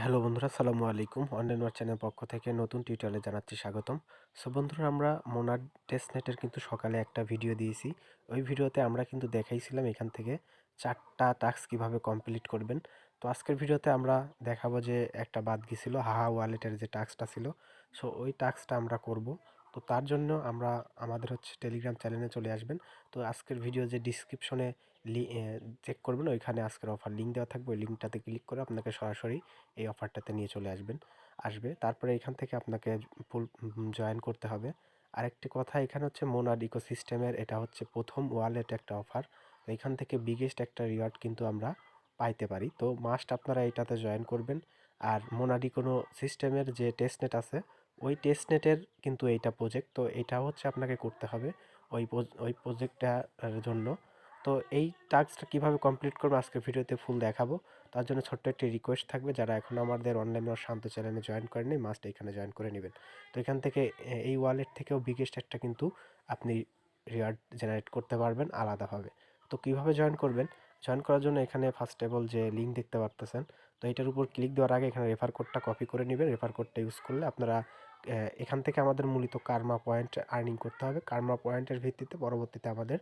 Hello বন্ধুরা, আসসালামু আলাইকুম। অনলাইন ওয়ার চ্যানেল পক্ষ থেকে নতুন টিউটোরিয়ালে জানাচ্ছি স্বাগতম। সো বন্ধুরা, আমরা মোনাড টেস্টনেটের কিন্তু সকালে একটা ভিডিও দিয়েছি। ওই ভিডিওতে আমরা কিন্তু দেখাইছিলাম এখান থেকে 4টা টাস্ক কিভাবে কমপ্লিট করবেন। তো আজকের ভিডিওতে আমরা দেখাবো যে একটা বাদ গেছিল হাহা ওয়ালেটের যে টাস্কটা ছিল। সো ওই টাস্কটা আমরা করব। তো তার জন্য আমাদের টেলিগ্রাম চ্যানেলে চলে আসবেন। তো আজকের ভিডিও যে ডিসক্রিপশনে চেক করবেন, ওইখানে আজকের অফার লিঙ্ক দেওয়া থাকবে। ওই লিঙ্কটাতে ক্লিক করে আপনাকে সরাসরি এই অফারটাতে নিয়ে চলে আসবে। তারপরে এখান থেকে আপনাকে ফুল জয়েন করতে হবে। আরেকটি কথা, এখানে মোনাড ইকোসিস্টেমের এটা প্রথম ওয়ালেট একটা অফার। তো এখান থেকে বিগেস্ট একটা রিওয়ার্ড কিন্তু আমরা পাইতে পারি। তো মাস্ট আপনারা এটাতে জয়েন করবেন। আর মোনাডি কোনো সিস্টেমের যে টেস্টনেট আছে, ওই টেস্টনেটের কিন্তু এইটা প্রজেক্ট। তো এটা আপনাকে করতে হবে ওই প্রজেক্টটার জন্য। তো এই টাস্কটা কীভাবে কমপ্লিট করবো আজকের ভিডিওতে ফুল দেখাবো। তার জন্য ছোট্ট একটি রিকোয়েস্ট থাকবে, যারা এখনও আমাদের অনলাইন ওর শান্ত চ্যানেলে জয়েন করেনি, মাস্ট এখানে জয়েন করে নেবেন। তো এখান থেকে এই ওয়ালেট থেকেও বিগেস্ট একটা কিন্তু আপনি রিওয়ার্ড জেনারেট করতে পারবেন আলাদাভাবে। তো কিভাবে জয়েন করবেন? জয়েন করার জন্য এখানে ফার্স্ট অফ অল যে লিঙ্ক দেখতে পারতেছেন, তো এটার উপর ক্লিক দেওয়ার আগে এখানে রেফার কোডটা কপি করে নেবেন। রেফার কোডটা ইউজ করলে আপনারা এখান থেকে আমাদের মূলত কার্মা পয়েন্ট আর্নিং করতে হবে। কার্মা পয়েন্টের ভিত্তিতে পরবর্তীতে আমাদের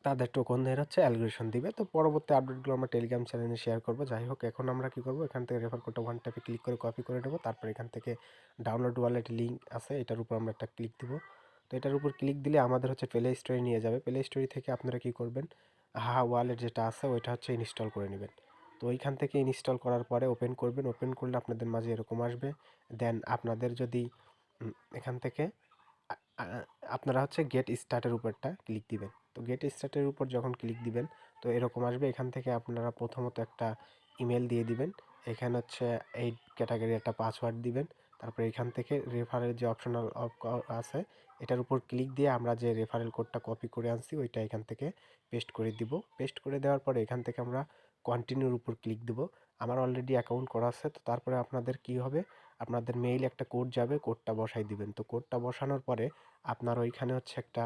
তাদের টোকনদের অ্যালগোরিদম দিবে। তো পরবর্তী আপডেটগুলো আমরা টেলিগ্রাম চ্যানেলে শেয়ার করব। যাই হোক, এখন আমরা কি করব, এখান থেকে রেফার কোডটা ওয়ান ট্যাপে ক্লিক করে কপি করে নেব। তারপর এখান থেকে ডাউনলোড ওয়ালেট লিঙ্ক আছে, এটার উপর আমরা একটা ক্লিক দিব। তো এটার উপর ক্লিক দিলে আমাদের প্লে স্টোরে নিয়ে যাবে। প্লে স্টোরি থেকে আপনারা কি করবেন, হা ওয়ালেট যেটা আছে ওইটা ইনস্টল করে নেবেন। তো ওইখান থেকে ইনস্টল করার পরে ওপেন করবেন। ওপেন করলে আপনাদের মাঝে এরকম আসবে। দেন আপনাদের যদি এখান থেকে আপনারা গেট স্টার্টের উপরটা ক্লিক দিবেন। তো গেট স্টার্টের উপর যখন ক্লিক দিবেন, তো এরকম আসবে। এখান থেকে আপনারা প্রথমত একটা ইমেল দিয়ে দিবেন। এখানে এই ক্যাটাগরি একটা পাসওয়ার্ড দিবেন। তারপরে এখান থেকে রেফারেল যে অপশনাল আছে, এটার উপর ক্লিক দিয়ে আমরা যে রেফারেল কোডটা কপি করে আনছি ওইটা এখান থেকে পেস্ট করে দিব। পেস্ট করে দেওয়ার পরে এখান থেকে আমরা কন্টিনিউর উপর ক্লিক দিব। আমার অলরেডি অ্যাকাউন্ট করা আছে। তো তারপরে আপনাদের কি হবে, আপনাদের মেইল একটা কোড যাবে, কোডটা বসাই দিবেন। তো কোডটা বসানোর পরে আপনার ওইখানে একটা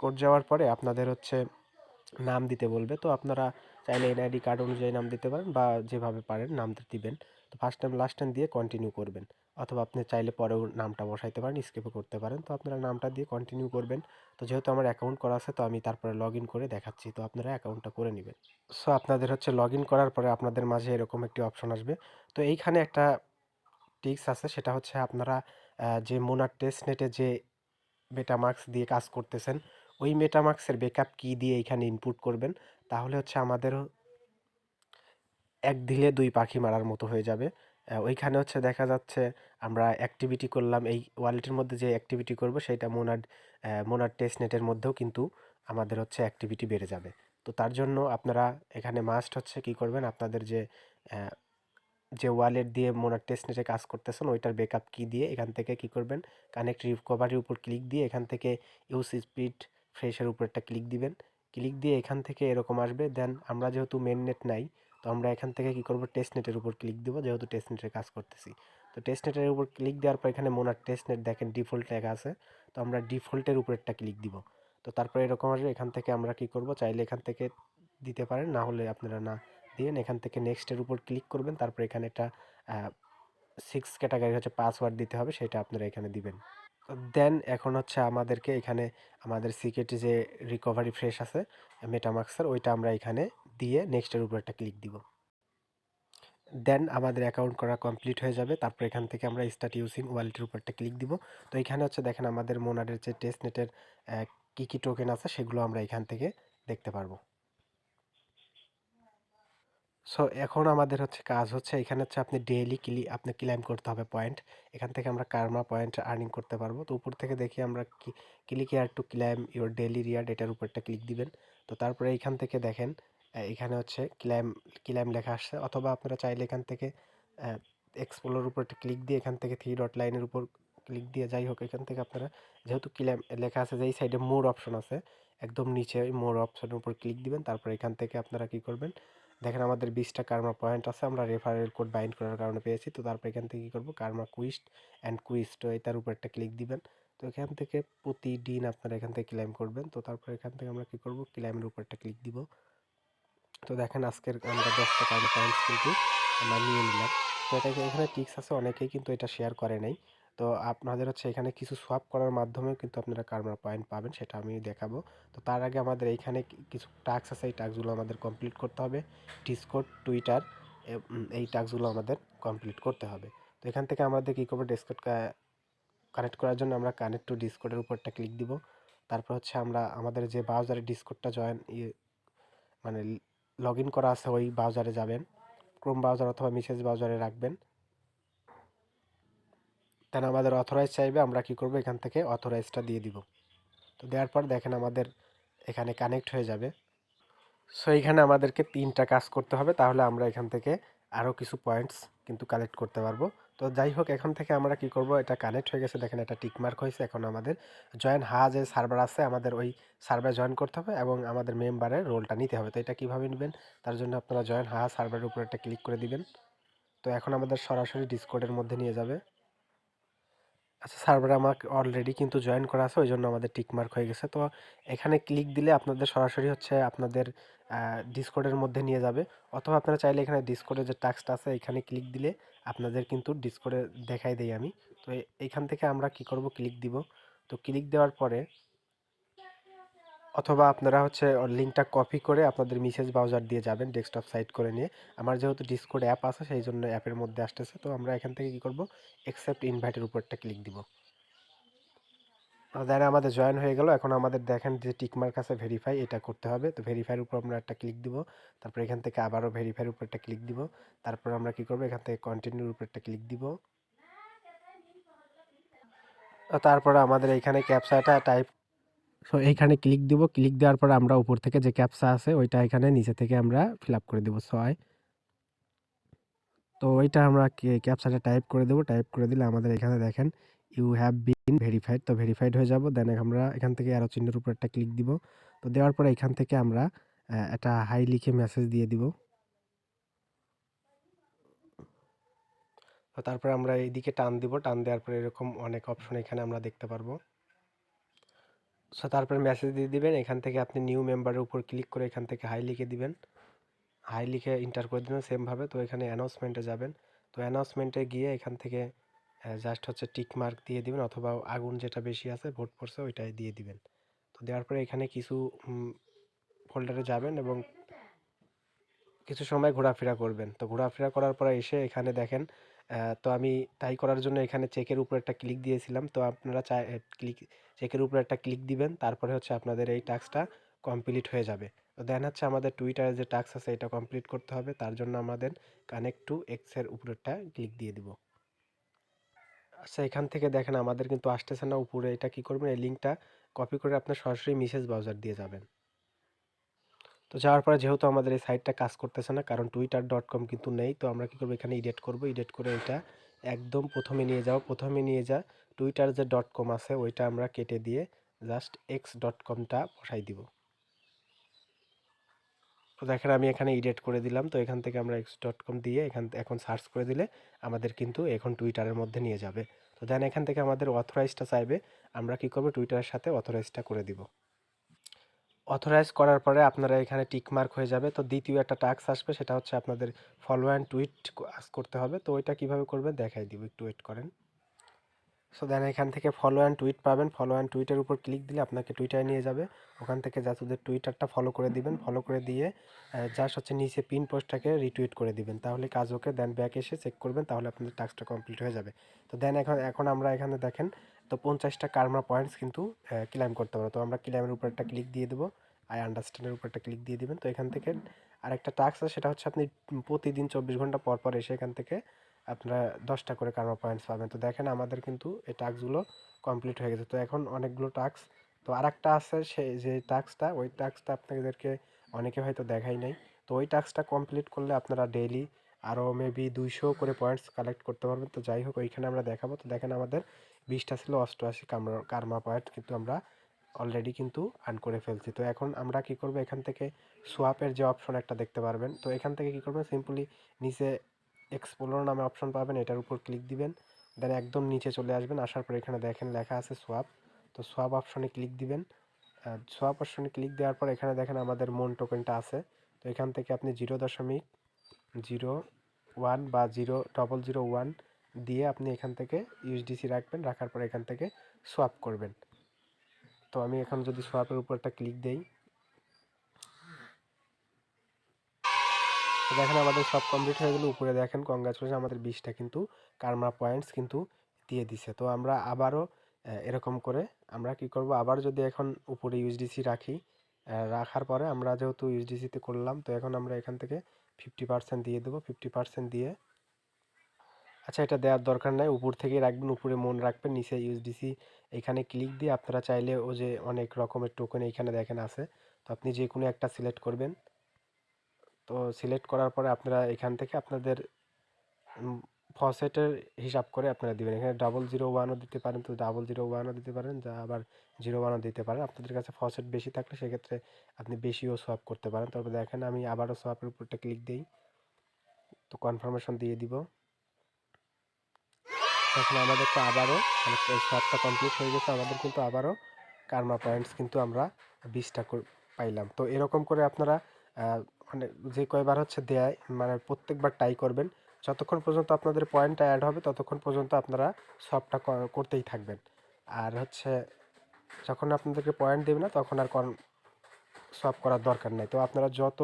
কোড যাওয়ার পরে আপনাদের নাম দিতে বলবে। তো আপনারা চাইলে এনআইডি কার্ড অনুযায়ী নাম দিতে পারেন, বা যেভাবে পারেন নামটা দিবেন। তো ফার্স্ট টাইম লাস্ট টাইম দিয়ে কন্টিনিউ করবেন, অথবা আপনি চাইলে পরেও নামটা বসাইতে পারেন, স্কিপও করতে পারেন। তো আপনারা নামটা দিয়ে কন্টিনিউ করবেন। তো যেহেতু আমার অ্যাকাউন্ট করা আছে, তো আমি তারপরে লগ ইন করে দেখাচ্ছি। তো আপনারা অ্যাকাউন্টটা করে নেবেন। সো আপনাদের লগ ইন করার পরে আপনাদের মাঝে এরকম একটি অপশন আসবে। তো এইখানে একটা টিক্স আছে, সেটা আপনারা যে মোনার টেস্ট নেটে যে মেটামার্কস দিয়ে কাজ করতেছেন, ওই মেটামার্কসের ব্যাকআপ কি দিয়ে এখানে ইনপুট করবেন। তাহলে আমাদের এক ঢিলে দুই পাখি মারার মতো হয়ে যাবে। ওইখানে দেখা যাচ্ছে আমরা অ্যাক্টিভিটি করলাম, এই ওয়ালেটের মধ্যে যে অ্যাক্টিভিটি করব সেটা মোনাড টেস্টনেটের মধ্যেও কিন্তু আমাদের অ্যাক্টিভিটি বেড়ে যাবে। তো তার জন্য আপনারা এখানে মাস্ট কি করবেন, আপনাদের যে ওয়ালেট দিয়ে মোনাড টেস্টনেটে কাজ করতেছেন ওইটার ব্যাকআপ কি দিয়ে এখান থেকে কি করবেন, কানেক্ট রিকভারির উপর ক্লিক দিয়ে এখান থেকে ইউজ স্পিড ফ্রেশের উপর একটা ক্লিক দিবেন। ক্লিক দিয়ে এখান থেকে এরকম আসবে। দেন আমরা যেহেতু মেন নেট নাই, তো আমরা এখান থেকে কি করব, টেস্টনেটের উপর ক্লিক দিব, যেহেতু টেস্টনেটের কাজ করতেছি। তো টেস্টনেটের উপর ক্লিক দেওয়ার পর এখানে মোনার টেস্টনেট দেখেন ডিফল্ট লেখা আছে। তো আমরা ডিফল্টের উপর একটা ক্লিক দিব। তো তারপরে এরকম আসবে। এখান থেকে আমরা কি করব, চাইলে এখান থেকে দিতে পারেন, না হলে আপনারা না দিবেন। এখান থেকে নেক্সটের উপর ক্লিক করবেন। তারপরে এখানে একটা 6 ক্যাটাগরি পাসওয়ার্ড দিতে হবে, সেটা আপনারা এখানে দিবেন। দেন এখন আমাদেরকে এখানে আমাদের সিক্রেট যে রিকভারি ফ্রেশ আছে মেটামাক্সের, ওইটা আমরা এখানে দিয়ে নেক্সটের উপর একটা ক্লিক দিব। দেন আমাদের অ্যাকাউন্ট করা কমপ্লিট হয়ে যাবে। তারপর এখান থেকে আমরা স্টার্ট ইউজিং ওয়ালেটের উপর একটা ক্লিক দিব। তো এখানে দেখেন আমাদের মোনাডের যে টেস্টনেটের কী কী টোকেন আছে সেগুলো আমরা এখান থেকে দেখতে পারবো। সো এখন আমাদের কাজ এখানে আপনি ডেইলি আপনি ক্লেম করতে হবে পয়েন্ট। এখান থেকে আমরা কার্মা পয়েন্ট আর্নিং করতে পারবো। তো উপর থেকে দেখি আমরা click here to claim your daily reward, এটার উপর একটা ক্লিক দিবেন। তো তারপরে এখান থেকে দেখেন এখানে ক্লেম ক্লেম লেখা আসছে, অথবা আপনারা চাইলে এখান থেকে এক্সপ্লোর উপর একটা ক্লিক দিয়ে এখান থেকে থ্রি ডট লাইনের উপর ক্লিক দিয়ে, যাই হোক এখান থেকে আপনারা যেহেতু ক্লেম লেখা আছে, যেই সাইডে মোর অপশন আছে একদম নিচে, ওই মোর অপশনের উপর ক্লিক দিবেন। তারপর এখান থেকে আপনারা কি করবেন, দেখেন আমাদের 20টা কার্মা পয়েন্ট আছে, আমরা রেফারেল কোড বাইন্ড করার কারণে পেয়েছি। তো তারপর এখান থেকে কী করবো, কার্মা কুইস্ট অ্যান্ড কুইস্ট, তো এটার উপর একটা ক্লিক দিবেন। তো এখান থেকে প্রতিদিন আপনারা এখান থেকে ক্লেম করবেন। তো তারপর এখান থেকে আমরা কী করবো, ক্লেমের উপর একটা ক্লিক দিব। তো দেখেন আজকের আমরা 10টা কার্ড পয়েন্টস কিন্তু আমরা নিয়ে নিলাম। তো এটা এখানে টিক্স আছে, অনেকেই কিন্তু এটা শেয়ার করে নাই। তো আপনাদের হচ্ছে এখানে কিছু সোয়াপ করার মাধ্যমেও কিন্তু আপনারা কার্মা পয়েন্ট পাবেন, সেটা আমি দেখাবো। তো তার আগে আমাদের এইখানে কিছু টাস্ক আছে, এই টাস্কগুলো আমাদের কমপ্লিট করতে হবে। ডিসকর্ড, টুইটার, এই টাস্কগুলো আমাদের কমপ্লিট করতে হবে। তো এখান থেকে আমাদের কী করবো, ডিসকর্ড কানেক্ট করার জন্য আমরা কানেক্ট টু ডিসকর্ডের উপরটা ক্লিক দিব। তারপর হচ্ছে আমরা আমাদের যে ব্রাউজারে ডিসকর্ডটা মানে লগ ইন করা আছে ওই ব্রাউজারে যাবেন, ক্রোম ব্রাউজার অথবা মেসেজ ব্রাউজারে রাখবেন। দেন আমাদের অথরাইজ চাইবে, আমরা কি করব, এখান থেকে অথরাইজটা দিয়ে দিব। তো দেওয়ার পর দেখেন আমাদের এখানে কানেক্ট হয়ে যাবে। সো এখানে আমাদেরকে 3টা কাজ করতে হবে, তাহলে আমরা এখান থেকে আরও কিছু পয়েন্টস কিন্তু কালেক্ট করতে পারবো। তো যাই হোক, এখন থেকে আমরা কি করব, এটা কানেক্ট হয়ে গেছে, দেখেন এটা টিকমার্ক হয়েছে। এখন আমাদের জয়েন যে সার্ভার আছে, আমাদের ওই সার্ভারে জয়েন করতে হবে এবং আমাদের মেম্বারের রোলটা নিতে হবে। তো এটা কীভাবে নেবেন, তার জন্য আপনারা জয়েন সার্ভারের উপর একটা ক্লিক করে দিবেন। তো এখন আমাদের সরাসরি ডিসকর্ডের মধ্যে নিয়ে যাবে। আচ্ছা, সার্ভারে আমাকে অলরেডি কিন্তু জয়েন করা আছে, ওই জন্য আমাদের টিকমার্ক হয়ে গেছে। তো এখানে ক্লিক দিলে আপনাদের সরাসরি হচ্ছে আপনাদের ডিসকর্ডের মধ্যে নিয়ে যাবে। অথবা আপনারা চাইলে এখানে ডিসকর্ডের যে টাস্কটা আছে এখানে ক্লিক দিলে আপনাদের কিন্তু ডিসকর্ডে দেখাই দেই আমি। তো এইখান থেকে আমরা কি করব, ক্লিক দিব। তো ক্লিক দেওয়ার পরে অথবা আপনারা হচ্ছে লিঙ্কটা কপি করে আপনাদের মেসেজ ব্রাউজার দিয়ে যাবেন ডেস্কটপ সাইট করে নিয়ে। আমার যেহেতু ডিসকর্ড অ্যাপ আছে সেই জন্য অ্যাপের মধ্যে আসতেছে। তো আমরা এখান থেকে কি করব, অ্যাকসেপ্ট ইনভাইটের উপরটা ক্লিক দিব। দেন আমাদের জয়েন হয়ে গেল। এখন আমাদের দেখেন যে টিকমার্ক আছে ভেরিফাই, এটা করতে হবে। তো ভেরিফাইয়ের উপর আমরা একটা ক্লিক দিব। তারপর এখান থেকে আবারও ভেরিফাইয়ের উপর একটা ক্লিক দিব। তারপর আমরা কি করব, এখান থেকে কন্টিনিউর উপর একটা ক্লিক দিব। তারপরে আমাদের এইখানে ক্যাপচাটা টাইপ, সো এইখানে ক্লিক দিব। ক্লিক দেওয়ার পর আমরা উপর থেকে যে ক্যাপচা আছে ওইটা এখানে নিচে থেকে আমরা ফিল আপ করে দেব 6। তো ওইটা আমরা ক্যাপচাটা টাইপ করে দেবো। টাইপ করে দিলে আমাদের এখানে দেখেন ইউ হ্যাভ বিন ভেরিফাইড, তো ভেরিফাইড হয়ে যাব। দেন আমরা এখান থেকে অ্যারো চিহ্নের উপর একটা ক্লিক দিব। তো দেওয়ার পরে এখান থেকে আমরা একটা হাই লিখে মেসেজ দিয়ে দিব। তো তারপরে আমরা এইদিকে টান দিব, টান দেওয়ার পরে এরকম অনেক অপশন এখানে আমরা দেখতে পারবো। সো তারপরে মেসেজ দিয়ে দিবেন। এখান থেকে আপনি নিউ মেম্বারের উপর ক্লিক করে এখান থেকে হাই লিখে দিবেন, হাই লিখে ইন্টার করে দিবেন সেমভাবে। তো এখানে অ্যানাউন্সমেন্টে যাবেন। তো অ্যানাউন্সমেন্টে গিয়ে এখান থেকে জাস্ট হচ্ছে টিক মার্ক দিয়ে দিবেন, অথবা আগুন যেটা বেশি আছে ভোট পড়ছে ওইটাই দিয়ে দিবেন। তো দেওয়ার পরে এখানে কিছু ফোল্ডারে যাবেন এবং কিছু সময় ঘোরাফেরা করবেন। তো ঘোরাফেরা করার পরে এসে এখানে দেখেন, তো আমি তাই করার জন্য এখানে চেকের উপর একটা ক্লিক দিয়েছিলাম। তো আপনারা চেকের উপর একটা ক্লিক দিবেন, তারপরে হচ্ছে আপনাদের এই টাস্কটা কমপ্লিট হয়ে যাবে। তো দেন হচ্ছে আমাদের টুইটারে যে টাস্ক আছে এটা কমপ্লিট করতে হবে, তার জন্য আমাদের কানেক্ট টু এক্সের উপরেরটা ক্লিক দিয়ে দিব। আচ্ছা, এখান থেকে দেখেন আমাদের কিন্তু আসতেছে না উপরে, এটা কি করবেন, এই লিঙ্কটা কপি করে আপনার সরাসরি মেসেজ ব্রাউজার দিয়ে যাবেন। তো যাওয়ার পরে যেহেতু আমাদের এই সাইটটা কাজ করতেছে না, কারণ twitter.com কিন্তু নেই, তো আমরা কী করবো, এখানে এডিট করব। এডিট করে এটা একদম প্রথমে নিয়ে যাও, প্রথমে নিয়ে যা টুইটার যে .com আছে ওইটা আমরা কেটে দিয়ে জাস্ট x.comটা বসাই দিব। তো দেখেন আমি এখানে এডিট করে দিলাম। তো এখান থেকে আমরা x.com দিয়ে এখন সার্চ করে দিলে আমাদের কিন্তু এখন টুইটারের মধ্যে নিয়ে যাবে। তো দেন এখান থেকে আমাদের অথরাইজটা চাইবে, আমরা কী করবো, টুইটারের সাথে অথরাইজটা করে দিব। অথরাইজ করার পরে আপনারা এখানে টিক মার্ক হয়ে যাবে। তো দ্বিতীয় একটা টাস্ক আসবে, সেটা হচ্ছে আপনাদের ফলো অ্যান্ড টুইট করতে হবে। তো ওইটা কিভাবে করবেন দেখাই দিব, একটু ওয়েট করেন। সো দেন এখান থেকে ফলো অ্যান্ড টুইট পাবেন। ফলো অ্যান্ড টুইটের উপর ক্লিক দিলে আপনাকে টুইটারে নিয়ে যাবে। ওখান থেকে জাস্ট ওদের টুইটারটা ফলো করে দিবেন। ফলো করে দিয়ে জাস্ট হচ্ছে নিচে পিন পোস্টটাকে রিটুইট করে দিবেন, তাহলে কাজ ওকে। দেন ব্যাক এসে চেক করবেন, তাহলে আপনাদের টাস্কটা কমপ্লিট হয়ে যাবে। তো দেন এখন আমরা এখানে দেখেন, তো 50টা কার্মা পয়েন্টস কিন্তু ক্লেম করতে পারবো। তো আমরা ক্লেমের উপর একটা ক্লিক দিয়ে দেবো, আই আন্ডারস্ট্যান্ডের উপর একটা ক্লিক দিয়ে দিবেন। তো এখান থেকে আরেকটা টাস্ক আছে, সেটা হচ্ছে আপনি প্রতিদিন 24 ঘন্টা পর পর এসে এখান থেকে আপনারা 10টা করে কার্মা পয়েন্টস পাবেন। তো দেখেন আমাদের কিন্তু এই টাস্কগুলো কমপ্লিট হয়ে গেছে। তো এখন অনেকগুলো টাস্ক, তো আরেকটা আছে, সেই যে টাস্কটা, ওই টাস্কটা আপনাদেরকে অনেকে হয়তো দেখাই নাই। তো ওই টাস্কটা কমপ্লিট করলে আপনারা ডেইলি আরও মেবি 200 করে পয়েন্টস কালেক্ট করতে পারবেন। তো যাই হোক, ওইখানে আমরা দেখাবো। তো দেখেন আমাদের 20টা ছিল, 88 কার্মা পয়েন্ট কিন্তু আমরা অলরেডি কিন্তু আর্ন করে ফেলছি। তো এখন আমরা কি করব, এখান থেকে সোয়াপের যে অপশন একটা দেখতে পারবেন, তো এখান থেকে কি করবেন, সিম্পলি নিচে এক্সপ্লোর নামে অপশন পাবেন, এটার উপর ক্লিক দিবেন। দেন একদম নিচে চলে আসবেন, আসার পর এখানে দেখেন লেখা আছে সোয়াপ। তো সোয়াপ অপশনে ক্লিক দিবেন। সোয়াপ অপশনে ক্লিক দেওয়ার পর এখানে দেখেন আমাদের মন টোকেনটা আছে। তো এখান থেকে আপনি 0.01 বা 0.001 দিয়ে আপনি এখান থেকে ইউএসডিসি রাখবেন, রাখার পর এখান থেকে সোয়াপ করবেন। তো আমি এখন যদি সোয়াপের উপর একটা ক্লিক দেই, দেখেন আমাদের সব কমপ্লিট হয়ে গেল। উপরে দেখেন কংগ্রাচুলেশন, আমাদের 20টা কিন্তু কার্মা পয়েন্টস কিন্তু দিয়ে দিছে। তো আমরা আবারও এরকম করে আমরা কি করব, আবার যদি এখন উপরে ইউএসডিসি রাখি, রাখার পরে আমরা যেহেতু ইউএসডিসিতে করলাম, তো এখন আমরা এখান থেকে 50% দিয়ে দেবো। 50% দিয়ে, আচ্ছা এটা দেওয়ার দরকার নাই, উপর থেকেই রাখবেন, উপরে মন রাখবেন, নিচে ইউএসডিসি। এখানে ক্লিক দিয়ে আপনারা চাইলে ও যে অনেক রকমের টোকেন এইখানে দেখেন আছে, তো আপনি যে কোনো একটা সিলেক্ট করবেন। তো সিলেক্ট করার পরে আপনারা এখান থেকে আপনাদের ফসেটের হিসাব করে আপনারা দিবেন। এখানে 0.01ও দিতে পারেন, তো 0.01ও দিতে পারেন, যা আবার 0.1ও দিতে পারেন। আপনাদের কাছে ফসেট বেশি থাকলে সেক্ষেত্রে আপনি বেশিও সোয়াপ করতে পারেন। তবে দেখেন আমি আবারও সোয়াপের উপরটা ক্লিক দিই, তো কনফার্মেশন দিয়ে দিব। এখন আমাদের তো আবারও মানে সোয়াপটা কমপ্লিট হয়ে গেছে, আমাদের কিন্তু আবারও কার্মা পয়েন্টস কিন্তু আমরা 20টা পাইলাম। তো এরকম করে আপনারা মানে যে কয়বার হচ্ছে দেয়, মানে প্রত্যেকবার ট্রাই করবেন, যতক্ষণ পর্যন্ত আপনাদের পয়েন্টটা অ্যাড হবে ততক্ষণ পর্যন্ত আপনারা সবটা করতেই থাকবেন। আর হচ্ছে যখন আপনাদেরকে পয়েন্ট দেবে না তখন আর সব করার দরকার নেই। তো আপনারা যত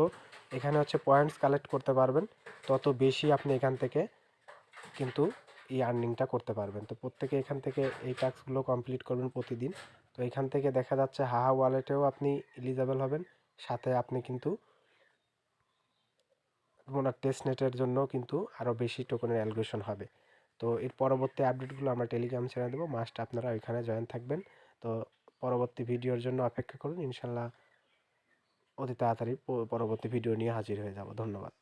এখানে হচ্ছে পয়েন্টস কালেক্ট করতে পারবেন, তত বেশি আপনি এখান থেকে কিন্তু এই আর্নিংটা করতে পারবেন। তো প্রত্যেকে এখান থেকে এই টাস্কগুলো কমপ্লিট করবেন প্রতিদিন। তো এখান থেকে দেখা যাচ্ছে হাহা ওয়ালেটেও আপনি এলিজেবল হবেন, সাথে আপনি কিন্তু ওনার টেস্টনেটের জন্য কিন্তু আরও বেশি টোকেনের অ্যালোকেশন হবে। তো এর পরবর্তী আপডেটগুলো আমরা টেলিগ্রাম চ্যানেলে দেবো, মাস্ট আপনারা ওইখানে জয়েন থাকবেন। তো পরবর্তী ভিডিওর জন্য অপেক্ষা করুন, ইনশাল্লাহ অতি তাড়াতাড়ি পরবর্তী ভিডিও নিয়ে হাজির হয়ে যাব। ধন্যবাদ।